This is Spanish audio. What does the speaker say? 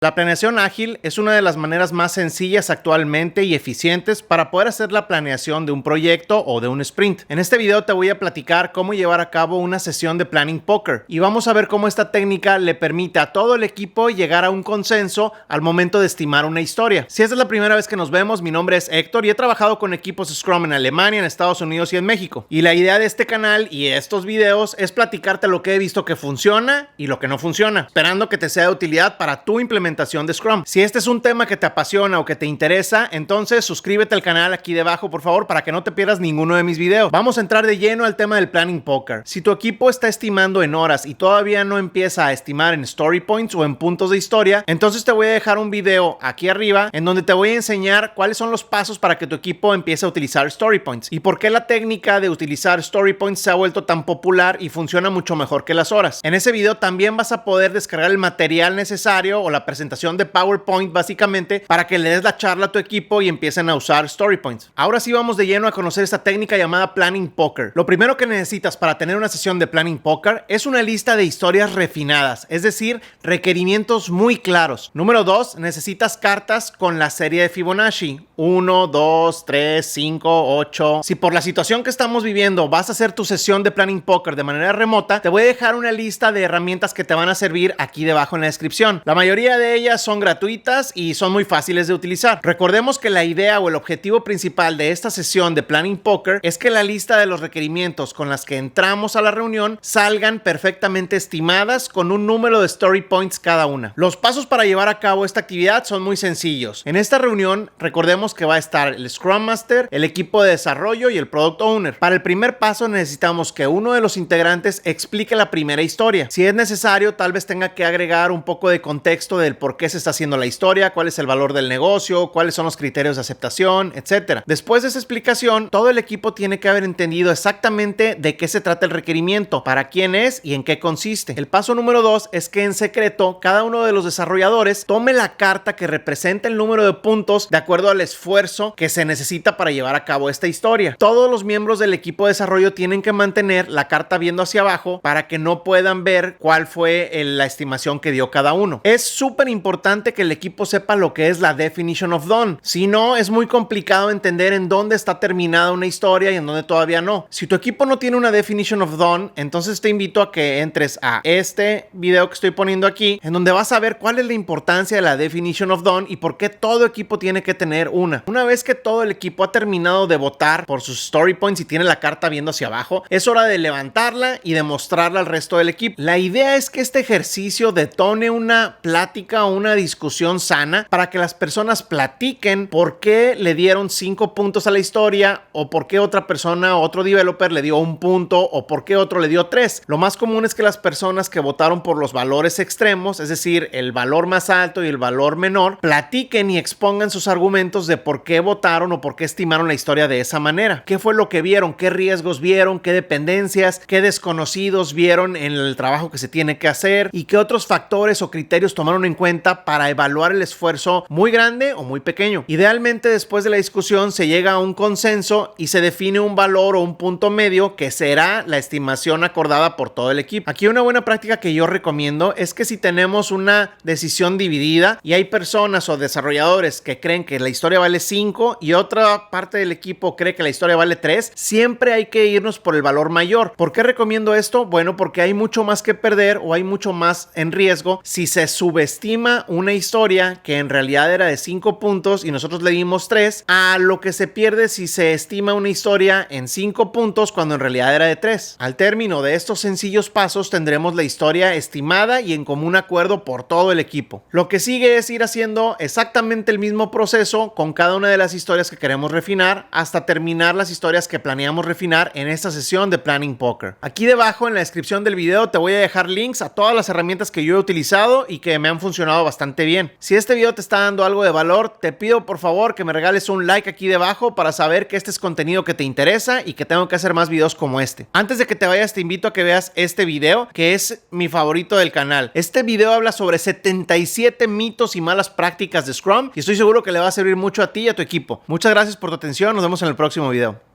La planeación ágil es una de las maneras más sencillas actualmente y eficientes para poder hacer la planeación de un proyecto o de un sprint. En este video te voy a platicar cómo llevar a cabo una sesión de Planning Poker y vamos a ver cómo esta técnica le permite a todo el equipo llegar a un consenso al momento de estimar una historia. Si esta es la primera vez que nos vemos, mi nombre es Héctor y he trabajado con equipos Scrum en Alemania, en Estados Unidos y en México. Y la idea de este canal y estos videos es platicarte lo que he visto que funciona y lo que no funciona, esperando que te sea de utilidad para tu implementación de Scrum. Si este es un tema que te apasiona o que te interesa, entonces suscríbete al canal aquí debajo, por favor, para que no te pierdas ninguno de mis videos. Vamos a entrar de lleno al tema del Planning Poker. Si tu equipo está estimando en horas y todavía no empieza a estimar en story points o en puntos de historia, entonces te voy a dejar un video aquí arriba en donde te voy a enseñar cuáles son los pasos para que tu equipo empiece a utilizar story points y por qué la técnica de utilizar story points se ha vuelto tan popular y funciona mucho mejor que las horas. En ese video también vas a poder descargar el material necesario o la presentación de PowerPoint básicamente para que le des la charla a tu equipo y empiecen a usar story points. Ahora sí vamos de lleno a conocer esta técnica llamada Planning Poker. Lo primero que necesitas para tener una sesión de Planning Poker es una lista de historias refinadas, es decir, requerimientos muy claros. Número 2, necesitas cartas con la serie de Fibonacci. 1, 2, 3, 5, 8. Si por la situación que estamos viviendo vas a hacer tu sesión de Planning Poker de manera remota, te voy a dejar una lista de herramientas que te van a servir aquí debajo en la descripción. La mayoría de ellas son gratuitas y son muy fáciles de utilizar. Recordemos que la idea o el objetivo principal de esta sesión de Planning Poker es que la lista de los requerimientos con las que entramos a la reunión salgan perfectamente estimadas con un número de story points cada una. Los pasos para llevar a cabo esta actividad son muy sencillos. En esta reunión, recordemos que va a estar el Scrum Master, el equipo de desarrollo y el Product Owner. Para el primer paso necesitamos que uno de los integrantes explique la primera historia. Si es necesario, tal vez tenga que agregar un poco de contexto del por qué se está haciendo la historia, cuál es el valor del negocio, cuáles son los criterios de aceptación, etc. Después de esa explicación, todo el equipo tiene que haber entendido exactamente de qué se trata el requerimiento, para quién es y en qué consiste. El paso número 2 es que en secreto cada uno de los desarrolladores tome la carta que representa el número de puntos de acuerdo al esfuerzo que se necesita para llevar a cabo esta historia. Todos los miembros del equipo de desarrollo tienen que mantener la carta viendo hacia abajo para que no puedan ver cuál fue la estimación que dio cada uno. Es súper importante que el equipo sepa lo que es la definition of done. Si no, es muy complicado entender en dónde está terminada una historia y en dónde todavía no. Si tu equipo no tiene una definition of done, entonces te invito a que entres a este video que estoy poniendo aquí, en donde vas a ver cuál es la importancia de la definition of done y por qué todo equipo tiene que tener una. Una vez que todo el equipo ha terminado de votar por sus story points y tiene la carta viendo hacia abajo, es hora de levantarla y de mostrarla al resto del equipo. La idea es que este ejercicio detone una plática o una discusión sana para que las personas platiquen por qué le dieron 5 puntos a la historia o por qué otra persona o otro developer le dio 1 punto o por qué otro le dio 3. Lo más común es que las personas que votaron por los valores extremos, es decir, el valor más alto y el valor menor, platiquen y expongan sus argumentos de por qué votaron o por qué estimaron la historia de esa manera. ¿Qué fue lo que vieron? ¿Qué riesgos vieron? ¿Qué dependencias? ¿Qué desconocidos vieron en el trabajo que se tiene que hacer? ¿Y qué otros factores o criterios tomaron en cuenta para evaluar el esfuerzo muy grande o muy pequeño? Idealmente, después de la discusión se llega a un consenso y se define un valor o un punto medio que será la estimación acordada por todo el equipo. Aquí una buena práctica que yo recomiendo es que si tenemos una decisión dividida y hay personas o desarrolladores que creen que la historia vale 5 y otra parte del equipo cree que la historia vale 3, siempre hay que irnos por el valor mayor. ¿Por qué recomiendo esto? Bueno, porque hay mucho más que perder o hay mucho más en riesgo si se subestima una historia que en realidad era de 5 puntos y nosotros le dimos 3, a lo que se pierde si se estima una historia en 5 puntos cuando en realidad era de 3. Al término de estos sencillos pasos tendremos la historia estimada y en común acuerdo por todo el equipo. Lo que sigue es ir haciendo exactamente el mismo proceso con cada una de las historias que queremos refinar hasta terminar las historias que planeamos refinar en esta sesión de Planning Poker. Aquí debajo en la descripción del video te voy a dejar links a todas las herramientas que yo he utilizado y que me han funcionado bastante bien. Si este video te está dando algo de valor, te pido por favor que me regales un like aquí debajo para saber que este es contenido que te interesa y que tengo que hacer más videos como este. Antes de que te vayas, te invito a que veas este video, que es mi favorito del canal. Este video habla sobre 77 mitos y malas prácticas de Scrum y estoy seguro que le va a servir mucho a ti y a tu equipo. Muchas gracias por tu atención, nos vemos en el próximo video.